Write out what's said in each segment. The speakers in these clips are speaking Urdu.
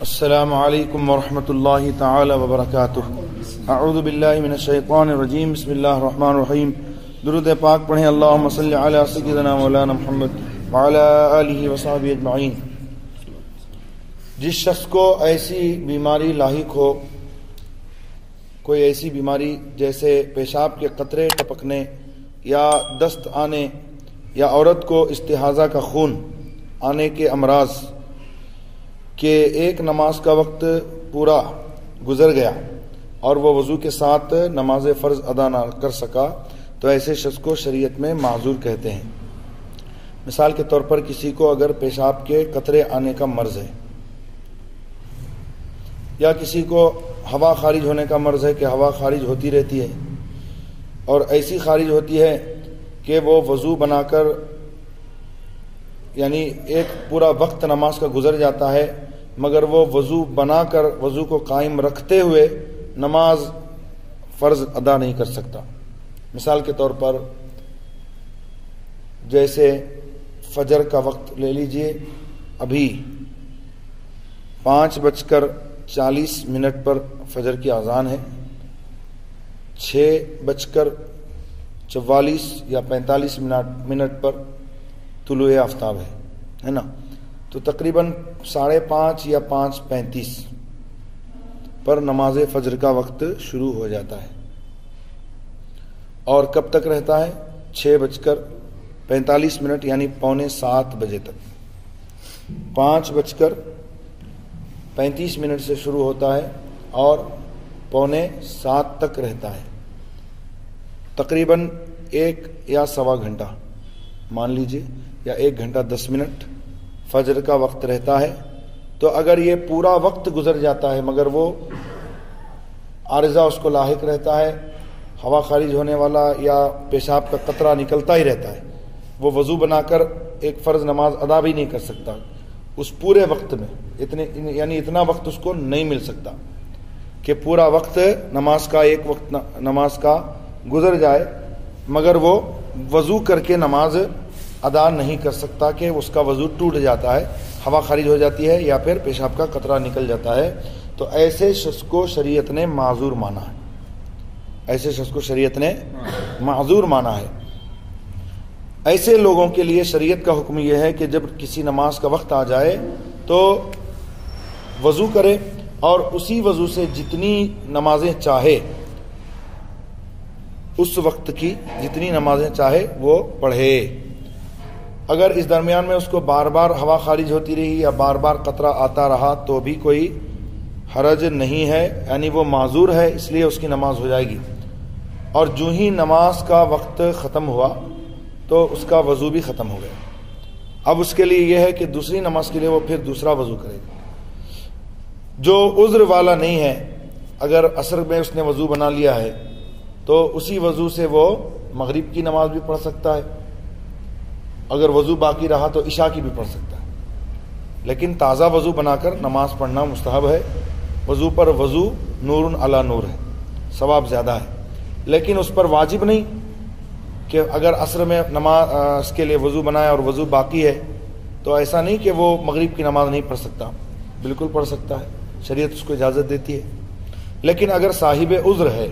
السلام علیکم ورحمۃ اللہ تعالی وبرکاتہ۔ اعوذ باللہ من الشیطان الرجیم، بسم اللہ الرحمن الرحیم۔ درود پاک پڑھیں، اللہم صلی علی سیدنا مولانا محمد وعلی آلہ وصحبہ اجمعین۔ جس شخص کو ایسی بیماری لاحق ہو، کوئی ایسی بیماری جیسے پیشاب کے قطرے ٹپکنے یا دست آنے یا عورت کو استحاضہ کا خون آنے کے امراض کہ ایک نماز کا وقت پورا گزر گیا اور وہ وضو کے ساتھ نماز فرض ادا نہ کر سکا، تو ایسے شخص کو شریعت میں معذور کہتے ہیں۔ مثال کے طور پر کسی کو اگر پیشاب کے قطرے آنے کا مرض ہے یا کسی کو ہوا خارج ہونے کا مرض ہے کہ ہوا خارج ہوتی رہتی ہے اور ایسی خارج ہوتی ہے کہ وہ وضو بنا کر یعنی ایک پورا وقت نماز کا گزر جاتا ہے مگر وہ وضو بنا کر وضو کو قائم رکھتے ہوئے نماز فرض ادا نہیں کر سکتا۔ مثال کے طور پر جیسے فجر کا وقت لے لیجئے، ابھی 5:40 پر فجر کی اذان ہے، 6:44 یا 45 منٹ پر طلوع آفتاب ہے نا، تو تقریباً 5:30 یا 5:35 پر نماز فجر کا وقت شروع ہو جاتا ہے اور کب تک رہتا ہے؟ 6:45 یعنی 6:45 بجے تک۔ 5:35 سے شروع ہوتا ہے اور 6:45 تک رہتا ہے، تقریباً 1 یا سوا گھنٹہ مان لیجئے، یا 1 گھنٹہ 10 منٹ فجر کا وقت رہتا ہے۔ تو اگر یہ پورا وقت گزر جاتا ہے مگر وہ عارضہ اس کو لاحق رہتا ہے، ہوا خارج ہونے والا یا پیشاب کا قطرہ نکلتا ہی رہتا ہے، وہ وضو بنا کر ایک فرض نماز ادا بھی نہیں کر سکتا اس پورے وقت میں، اتنا وقت اس کو نہیں مل سکتا کہ پورا وقت نماز کا ایک وقت نماز کا گزر جائے مگر وہ وضو کر کے نماز ادا نہیں کر سکتا کہ اس کا وضو ٹوٹ جاتا ہے، ہوا خارج ہو جاتی ہے یا پھر پیشاب کا قطرہ نکل جاتا ہے، تو ایسے شخص کو شریعت نے معذور مانا ہے۔ ایسے شخص کو شریعت نے معذور مانا ہے۔ ایسے لوگوں کے لیے شریعت کا حکم یہ ہے کہ جب کسی نماز کا وقت آ جائے تو وضو کرے اور اسی وضو سے جتنی نمازیں چاہے، اس وقت کی جتنی نمازیں چاہے وہ پڑھے۔ اگر اس درمیان میں اس کو بار بار ہوا خارج ہوتی رہی یا بار بار قطرہ آتا رہا تو بھی کوئی حرج نہیں ہے، یعنی وہ معذور ہے، اس لیے اس کی نماز ہو جائے گی۔ اور جو ہی نماز کا وقت ختم ہوا تو اس کا وضو بھی ختم ہو گیا۔ اب اس کے لیے یہ ہے کہ دوسری نماز کے لیے وہ پھر دوسرا وضو کرے گا۔ جو عذر والا نہیں ہے، اگر عصر میں اس نے وضو بنا لیا ہے تو اسی وضو سے وہ مغرب کی نماز بھی پڑھ سکتا ہے، اگر وضو باقی رہا تو عشاء کی بھی پڑھ سکتا ہے، لیکن تازہ وضو بنا کر نماز پڑھنا مستحب ہے۔ وضو پر وضو نور علی نور ہے، ثواب زیادہ ہے، لیکن اس پر واجب نہیں کہ اگر عصر میں نماز کے لیے وضو بنایا اور وضو باقی ہے تو ایسا نہیں کہ وہ مغرب کی نماز نہیں پڑھ سکتا، بالکل پڑھ سکتا ہے، شریعت اس کو اجازت دیتی ہے۔ لیکن اگر صاحب عذر ہے،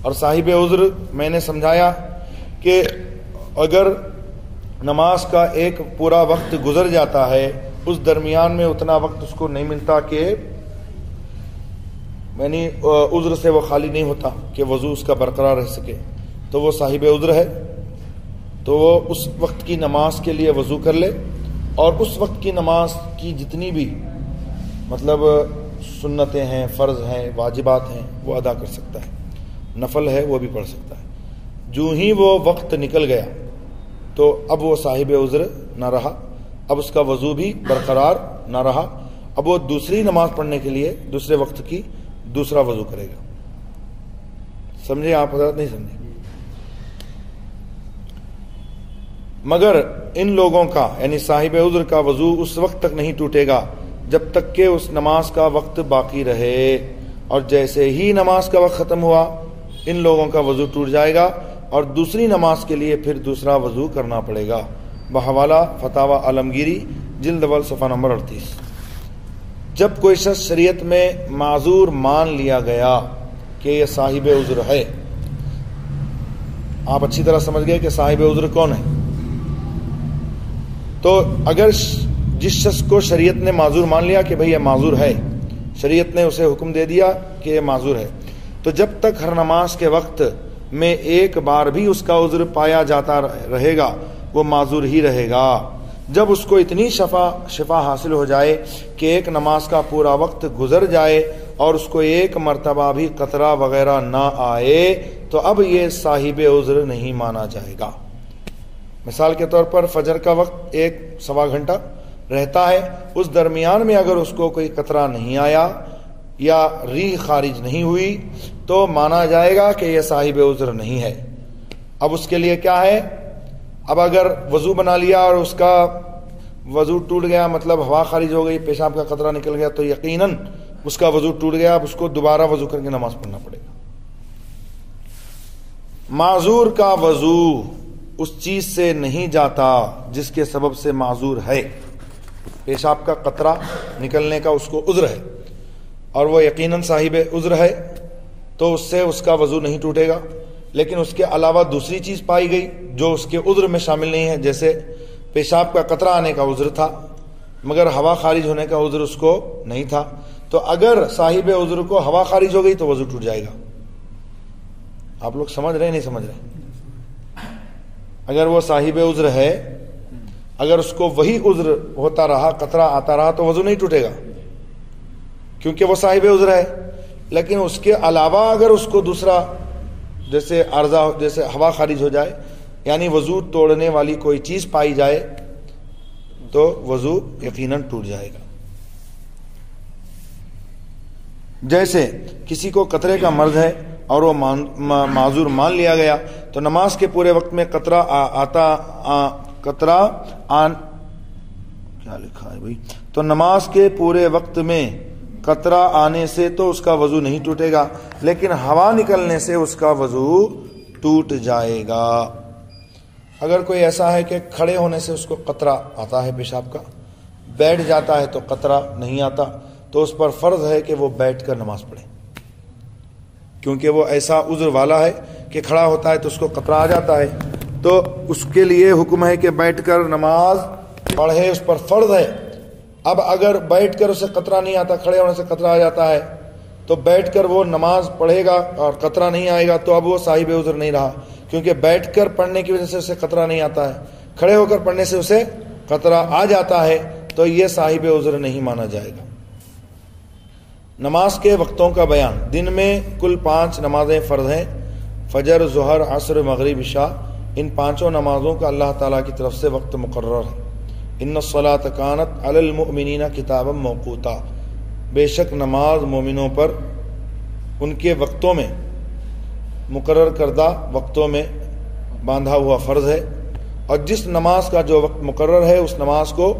اور صاحب عذر میں نے سمجھایا کہ اگر نماز کا ایک پورا وقت گزر جاتا ہے، اس درمیان میں اتنا وقت اس کو نہیں ملتا کہ یعنی عذر سے وہ خالی نہیں ہوتا کہ وضو اس کا برقرار رہ سکے، تو وہ صاحب عذر ہے، تو وہ اس وقت کی نماز کے لیے وضو کر لے اور اس وقت کی نماز کی جتنی بھی مطلب سنتیں ہیں، فرض ہیں، واجبات ہیں، وہ ادا کر سکتا ہے، نفل ہے وہ بھی پڑھ سکتا ہے۔ جو ہی وہ وقت نکل گیا تو اب وہ صاحب عذر نہ رہا، اب اس کا وضو بھی برقرار نہ رہا، اب وہ دوسری نماز پڑھنے کے لیے دوسرے وقت کی دوسرا وضو کرے گا۔ سمجھے آپ حضرات؟ نہیں سمجھے؟ مگر ان لوگوں کا یعنی صاحب عذر کا وضو اس وقت تک نہیں ٹوٹے گا جب تک کہ اس نماز کا وقت باقی رہے، اور جیسے ہی نماز کا وقت ختم ہوا ان لوگوں کا وضو ٹوٹ جائے گا اور دوسری نماز کے لیے پھر دوسرا وضو کرنا پڑے گا۔ بحوالہ فتاوی عالمگیری جلد اول صفحہ نمبر 38۔ جب کوئی شخص شریعت میں معذور مان لیا گیا کہ یہ صاحب عذر ہے، آپ اچھی طرح سمجھ گئے کہ صاحب عذر کون ہے، تو اگر جس شخص کو شریعت نے معذور مان لیا کہ بھئی یہ معذور ہے، شریعت نے اسے حکم دے دیا کہ یہ معذور ہے، تو جب تک ہر نماز کے وقت میں ایک بار بھی اس کا عذر پایا جاتا رہے گا وہ معذور ہی رہے گا۔ جب اس کو اتنی شفا حاصل ہو جائے کہ ایک نماز کا پورا وقت گزر جائے اور اس کو ایک مرتبہ بھی قطرہ وغیرہ نہ آئے تو اب یہ صاحب عذر نہیں مانا جائے گا۔ مثال کے طور پر فجر کا وقت 1-1.25 گھنٹہ رہتا ہے، اس درمیان میں اگر اس کو کوئی قطرہ نہیں آیا یا ریح خارج نہیں ہوئی تو مانا جائے گا کہ یہ صاحب عذر نہیں ہے۔ اب اس کے لیے کیا ہے، اب اگر وضو بنا لیا اور اس کا وضو ٹوٹ گیا، مطلب ہوا خارج ہو گئی، پیشاب کا قطرہ نکل گیا، تو یقیناً اس کا وضو ٹوٹ گیا، اب اس کو دوبارہ وضو کر کے نماز پڑھنا پڑے گا۔ معذور کا وضو اس چیز سے نہیں جاتا جس کے سبب سے معذور ہے، پیشاب کا قطرہ نکلنے کا اس کو عذر ہے اور وہ یقیناً صاحب عذر ہے تو اس سے اس کا وضو نہیں ٹوٹے گا، لیکن اس کے علاوہ دوسری چیز پائی گئی جو اس کے عذر میں شامل نہیں ہے، جیسے پیشاب کا قطرہ آنے کا عذر تھا مگر ہوا خارج ہونے کا عذر اس کو نہیں تھا، تو اگر صاحب عذر کو ہوا خارج ہو گئی تو وضو ٹوٹ جائے گا۔ آپ لوگ سمجھ رہے ہیں نہیں سمجھ رہے؟ اگر وہ صاحب عذر ہے، اگر اس کو وہی عذر ہوتا رہا، قطرہ آتا رہا تو وضو نہیں ٹوٹے گا کیونکہ وہ صاحب عذر ہے، لیکن اس کے علاوہ اگر اس کو دوسرا جیسے عارضہ، جیسے ہوا خارج ہو جائے، یعنی وضو توڑنے والی کوئی چیز پائی جائے تو وضو یقیناً ٹوٹ جائے گا۔ جیسے کسی کو قطرے کا مرض ہے اور وہ معذور مان لیا گیا تو نماز کے پورے وقت میں کیا لکھا ہے بھائی، تو نماز کے پورے وقت میں قطرہ آنے سے تو اس کا وضو نہیں ٹوٹے گا، لیکن ہوا نکلنے سے اس کا وضو ٹوٹ جائے گا۔ اگر کوئی ایسا ہے کہ کھڑے ہونے سے اس کو قطرہ آتا ہے پیشاب کا، بیٹھ جاتا ہے تو قطرہ نہیں آتا، تو اس پر فرض ہے کہ وہ بیٹھ کر نماز پڑھے، کیونکہ وہ ایسا عذر والا ہے کہ کھڑا ہوتا ہے تو اس کو قطرہ آ جاتا ہے، تو اس کے لیے حکم ہے کہ بیٹھ کر نماز پڑھے، اس پر فرض ہے۔ اب اگر بیٹھ کر اسے قطرہ نہیں آتا، کھڑے ہونے سے قطرہ آ جاتا ہے، تو بیٹھ کر وہ نماز پڑھے گا اور قطرہ نہیں آئے گا تو اب وہ صاحب عذر نہیں رہا، کیونکہ بیٹھ کر پڑھنے کی وجہ سے اسے قطرہ نہیں آتا ہے، کھڑے ہو کر پڑھنے سے اسے قطرہ آ جاتا ہے تو یہ صاحب عذر نہیں مانا جائے گا۔ نماز کے وقتوں کا بیان۔ دن میں کل 5 نمازیں فرض ہیں، فجر، ظہر، عصر، مغرب، عشاء، ان 5 نمازوں کا اللہ تعالیٰ کی طرف سے وقت مقرر ہے۔ ان الصلاۃ کانت علی المؤمنین کتابا موقوتا، بے شک نماز مومنوں پر ان کے وقتوں میں، مقرر کردہ وقتوں میں باندھا ہوا فرض ہے، اور جس نماز کا جو وقت مقرر ہے اس نماز کو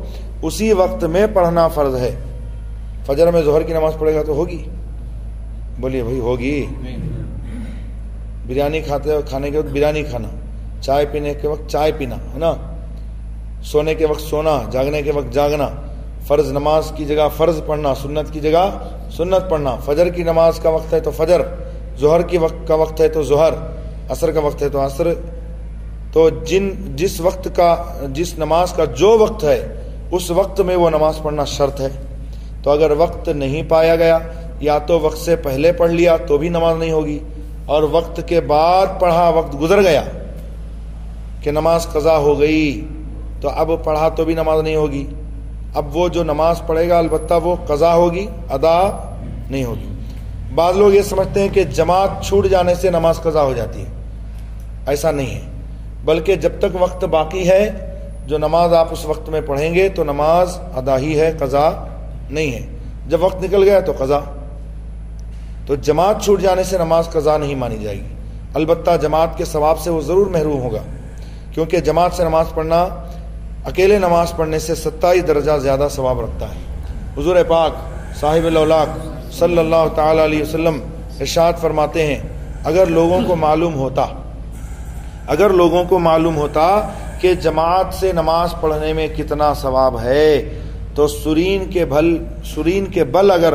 اسی وقت میں پڑھنا فرض ہے۔ فجر میں ظہر کی نماز پڑھے گا تو ہوگی، بولیے بھائی ہوگی؟ بریانی کھانے کے وقت بریانی کھانا، چائے پینے کے وقت چائے پینا، ہے نا، سونے کے وقت سونا، جاگنے کے وقت جاگنا، فرض نماز کی جگہ فرض پڑھنا، سنت کی جگہ سنت پڑھنا، فجر کی نماز کا وقت ہے تو فجر، ظہر کی وقت کا وقت ہے تو ظہر، عصر کا وقت ہے تو عصر، تو جس وقت کا، جس نماز کا جو وقت ہے اس وقت میں وہ نماز پڑھنا شرط ہے۔ تو اگر وقت نہیں پایا گیا، یا تو وقت سے پہلے پڑھ لیا تو بھی نماز نہیں ہوگی، اور وقت کے بعد پڑھا، وقت گزر گیا کہ نماز قضا ہو گئی تو اب پڑھا تو بھی نماز نہیں ہوگی۔ اب وہ جو نماز پڑھے گا البتہ وہ قضا ہوگی، ادا نہیں ہوگی۔ بعض لوگ یہ سمجھتے ہیں کہ جماعت چھوٹ جانے سے نماز قضا ہو جاتی ہے، ایسا نہیں ہے، بلکہ جب تک وقت باقی ہے جو نماز آپ اس وقت میں پڑھیں گے تو نماز ادا ہی ہے، قضا نہیں ہے۔ جب وقت نکل گیا تو قضا، تو جماعت چھوٹ جانے سے نماز قضا نہیں مانی جائے گی، البتہ جماعت کے ثواب سے وہ ضرور محروم ہوگا، کیونکہ جماعت سے نماز پڑھنا اکیلے نماز پڑھنے سے 27 درجہ زیادہ ثواب رکھتا ہے۔ حضور پاک صاحب الاولاق صلی اللہ تعالی علیہ وسلم ارشاد فرماتے ہیں، اگر لوگوں کو معلوم ہوتا کہ جماعت سے نماز پڑھنے میں کتنا ثواب ہے، تو سرین کے بل اگر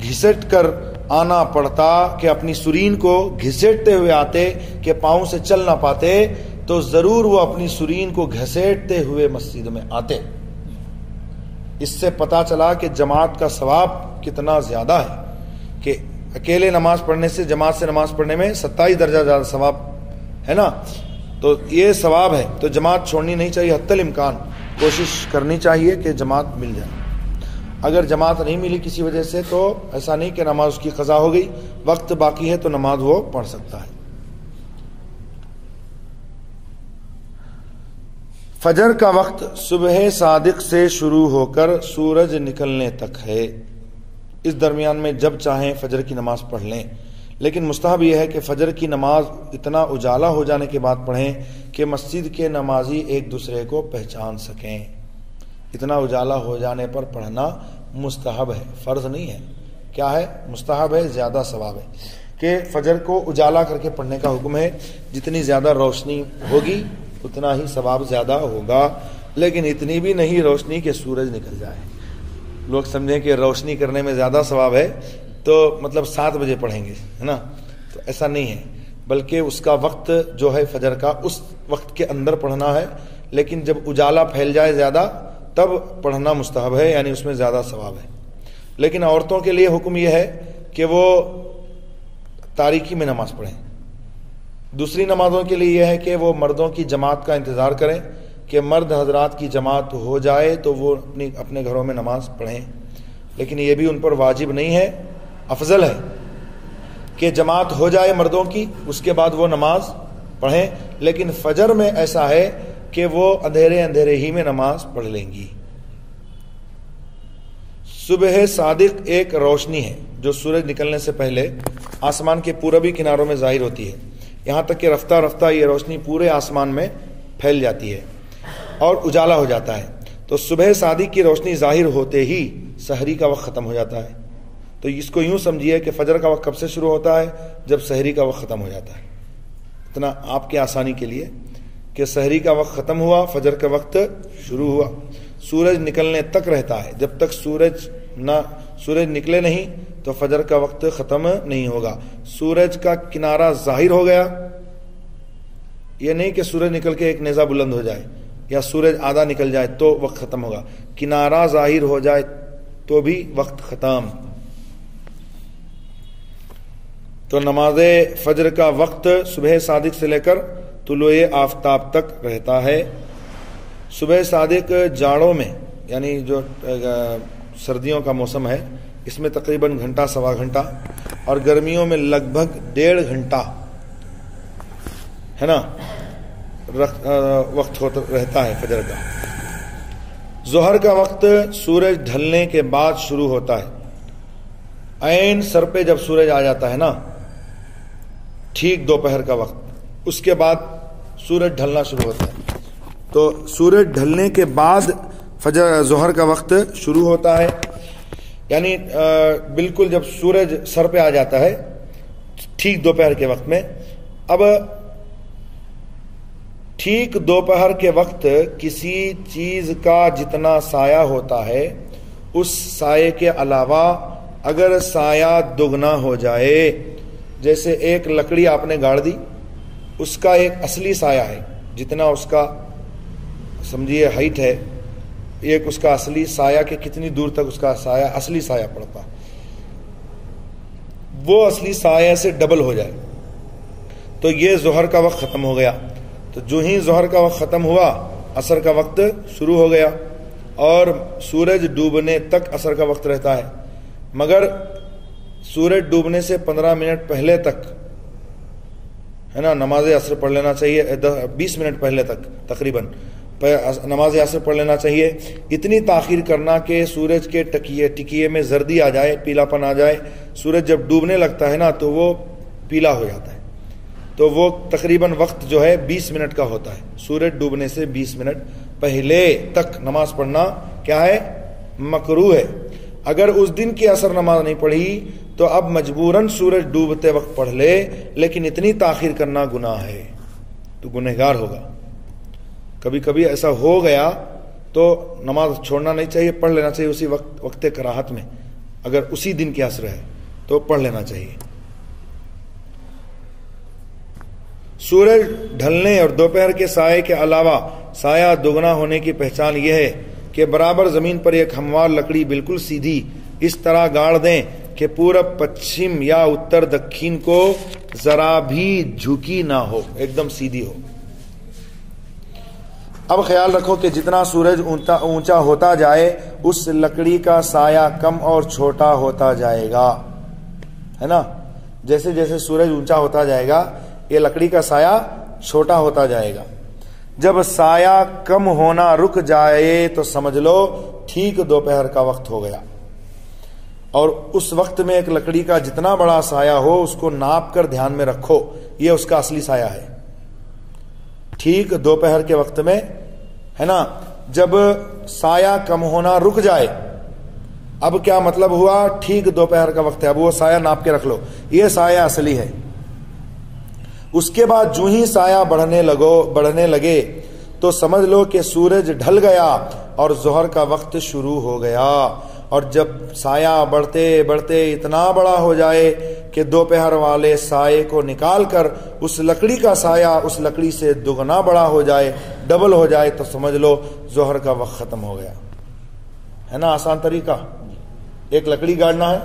گھسٹ کر آنا پڑتا کہ اپنی سرین کو گھسیٹتے ہوئے آتے کہ پاؤں سے چل نہ پاتے، تو ضرور وہ اپنی سرین کو گھسیٹتے ہوئے مسجد میں آتے۔ اس سے پتہ چلا کہ جماعت کا ثواب کتنا زیادہ ہے، کہ اکیلے نماز پڑھنے سے جماعت سے نماز پڑھنے میں 27 درجہ زیادہ ثواب ہے نا، تو یہ ثواب ہے۔ تو جماعت چھوڑنی نہیں چاہیے، حتی الامکان کوشش کرنی چاہیے کہ جماعت مل جائے۔ اگر جماعت نہیں ملی کسی وجہ سے تو ایسا نہیں کہ نماز اس کی قضا ہو گئی، وقت باقی ہے تو نماز وہ پڑھ سکتا ہے۔ فجر کا وقت صبح صادق سے شروع ہو کر سورج نکلنے تک ہے، اس درمیان میں جب چاہیں فجر کی نماز پڑھ لیں، لیکن مستحب یہ ہے کہ فجر کی نماز اتنا اجالا ہو جانے کے بعد پڑھیں کہ مسجد کے نمازی ایک دوسرے کو پہچان سکیں۔ اتنا اجالا ہو جانے پر پڑھنا مستحب ہے، فرض نہیں ہے۔ کیا ہے؟ مستحب ہے، زیادہ ثواب ہے کہ فجر کو اجالا کر کے پڑھنے کا حکم ہے۔ جتنی زیادہ روشنی ہوگی اتنا ہی ثواب زیادہ ہوگا، لیکن اتنی بھی نہیں روشنی کہ سورج نکل جائے۔ لوگ سمجھیں کہ روشنی کرنے میں زیادہ ثواب ہے تو مطلب 7 بجے پڑھیں گے، ہے نا، تو ایسا نہیں ہے، بلکہ اس کا وقت جو ہے فجر کا اس وقت کے اندر پڑھنا ہے، لیکن جب اجالا پھیل جائے زیادہ تب پڑھنا مستحب ہے، یعنی اس میں زیادہ ثواب ہے۔ لیکن عورتوں کے لیے حکم یہ ہے کہ وہ تاریکی میں نماز پڑھیں۔ دوسری نمازوں کے لیے یہ ہے کہ وہ مردوں کی جماعت کا انتظار کریں کہ مرد حضرات کی جماعت ہو جائے تو وہ اپنے گھروں میں نماز پڑھیں، لیکن یہ بھی ان پر واجب نہیں ہے، افضل ہے کہ جماعت ہو جائے مردوں کی، اس کے بعد وہ نماز پڑھیں، لیکن فجر میں ایسا ہے کہ وہ اندھیرے ہی میں نماز پڑھ لیں گی۔ صبح صادق ایک روشنی ہے جو سورج نکلنے سے پہلے آسمان کے پوربی کناروں میں ظاہر ہوتی ہے، یہاں تک کہ رفتہ رفتہ یہ روشنی پورے آسمان میں پھیل جاتی ہے اور اجالا ہو جاتا ہے۔ تو صبح صادق کی روشنی ظاہر ہوتے ہی سحری کا وقت ختم ہو جاتا ہے۔ تو اس کو یوں سمجھیے کہ فجر کا وقت کب سے شروع ہوتا ہے؟ جب سحری کا وقت ختم ہو جاتا ہے۔ اتنا آپ کے آسانی کے لیے کہ سحری کا وقت ختم ہوا، فجر کا وقت شروع ہوا، سورج نکلنے تک رہتا ہے۔ جب تک سورج نکلے نہیں تو فجر کا وقت ختم نہیں ہوگا۔ سورج کا کنارہ ظاہر ہو گیا، یہ نہیں کہ سورج نکل کے ایک نیزہ بلند ہو جائے یا سورج آدھا نکل جائے تو وقت ختم ہوگا، کنارہ ظاہر ہو جائے تو بھی وقت ختم۔ تو نماز فجر کا وقت صبح صادق سے لے کر طلوع آفتاب تک رہتا ہے۔ صبح صادق جاڑوں میں، یعنی جو سردیوں کا موسم ہے، اس میں تقریباً گھنٹہ سوا گھنٹہ، اور گرمیوں میں لگ بھگ 1.5 گھنٹہ ہے نا وقت رہتا ہے فجر کا۔ ظہر کا وقت سورج ڈھلنے کے بعد شروع ہوتا ہے، عین سر پہ جب سورج آ جاتا ہے نا، ٹھیک دوپہر کا وقت، اس کے بعد سورج ڈھلنا شروع ہوتا ہے۔ تو سورج ڈھلنے کے بعد ظہر کا وقت شروع ہوتا ہے، یعنی بالکل جب سورج سر پہ آ جاتا ہے ٹھیک دوپہر کے وقت میں۔ اب ٹھیک دوپہر کے وقت کسی چیز کا جتنا سایہ ہوتا ہے، اس سائے کے علاوہ اگر سایہ دگنا ہو جائے، جیسے ایک لکڑی آپ نے گاڑ دی، اس کا ایک اصلی سایہ ہے، جتنا اس کا سمجھیے ہائٹ ہے، ایک اس کا اصلی سایہ کہ کتنی دور تک اس کا سایہ اصلی سایہ پڑتا، وہ اصلی سایہ سے ڈبل ہو جائے تو یہ ظہر کا وقت ختم ہو گیا۔ تو جو ہی ظہر کا وقت ختم ہوا، عصر کا وقت شروع ہو گیا، اور سورج ڈوبنے تک عصر کا وقت رہتا ہے، مگر سورج ڈوبنے سے 15 منٹ پہلے تک ہے نا نماز عصر پڑھ لینا چاہیے، 20 منٹ پہلے تک تقریباً نماز عصر پڑھ لینا چاہیے۔ اتنی تاخیر کرنا کہ سورج کے ٹکیے میں زردی آ جائے، پیلا پن آ جائے۔ سورج جب ڈوبنے لگتا ہے نا تو وہ پیلا ہو جاتا ہے، تو وہ تقریباً وقت جو ہے 20 منٹ کا ہوتا ہے۔ سورج ڈوبنے سے 20 منٹ پہلے تک نماز پڑھنا کیا ہے؟ مکروہ ہے۔ اگر اس دن کی عصر نماز نہیں پڑھی تو اب مجبوراً سورج ڈوبتے وقت پڑھ لے، لیکن اتنی تاخیر کرنا گناہ ہے، تو گنہگار ہوگا۔ کبھی کبھی ایسا ہو گیا تو نماز چھوڑنا نہیں چاہیے، پڑھ لینا چاہیے اسی وقت کراہت میں، اگر اسی دن کی عصر ہے تو پڑھ لینا چاہیے۔ سورج ڈھلنے اور دوپہر کے سائے کے علاوہ سایہ دگنا ہونے کی پہچان یہ ہے کہ برابر زمین پر ایک ہموار لکڑی بالکل سیدھی اس طرح گاڑ دیں کہ پورب پچھم یا اتر دکھن کو ذرا بھی جھکی نہ ہو، ایک دم سیدھی ہو۔ اب خیال رکھو کہ جتنا سورج اونچا ہوتا جائے اس لکڑی کا سایہ کم اور چھوٹا ہوتا جائے گا، ہے نا؟ جیسے جیسے سورج اونچا ہوتا جائے گا یہ لکڑی کا سایہ چھوٹا ہوتا جائے گا۔ جب سایہ کم ہونا رک جائے تو سمجھ لو ٹھیک دوپہر کا وقت ہو گیا، اور اس وقت میں ایک لکڑی کا جتنا بڑا سایہ ہو اس کو ناپ کر دھیان میں رکھو، یہ اس کا اصلی سایہ ہے۔ ٹھیک دوپہر کے وقت میں، ہے نا، جب سایہ کم ہونا رک جائے، اب کیا مطلب ہوا؟ ٹھیک دوپہر کا وقت ہے، اب وہ سایہ ناپ کے رکھ لو، یہ سایہ اصلی ہے۔ اس کے بعد جو ہی سایہ بڑھنے لگے تو سمجھ لو کہ سورج ڈھل گیا اور ظہر کا وقت شروع ہو گیا، اور جب سایہ بڑھتے بڑھتے اتنا بڑا ہو جائے کہ دوپہر والے سائے کو نکال کر اس لکڑی کا سایہ اس لکڑی سے دگنا بڑا ہو جائے، ڈبل ہو جائے، تو سمجھ لو ظہر کا وقت ختم ہو گیا، ہے نا؟ آسان طریقہ، ایک لکڑی گاڑنا ہے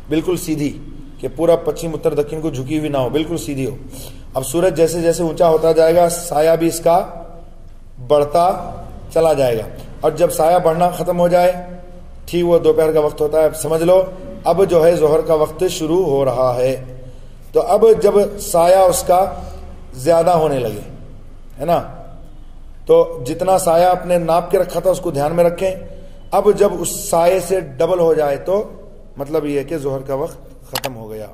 بالکل سیدھی کہ پورا پچھم اتر دکھن کو جھکی ہوئی نہ ہو، بالکل سیدھی ہو۔ اب سورج جیسے جیسے اونچا ہوتا جائے گا سایہ بھی اس کا بڑھتا چلا جائے گا، اور جب سایہ بڑھنا ختم ہو جائے، ٹھیک وہ دوپہر کا وقت ہوتا ہے، سمجھ لو اب جو ہے ظہر کا وقت شروع ہو رہا ہے۔ تو اب جب سایہ اس کا زیادہ ہونے لگے، ہے نا، تو جتنا سایہ اپنے ناپ کے رکھا تھا اس کو دھیان میں رکھیں، اب جب اس سائے سے ڈبل ہو جائے تو مطلب یہ ہے کہ ظہر کا وقت ختم ہو گیا۔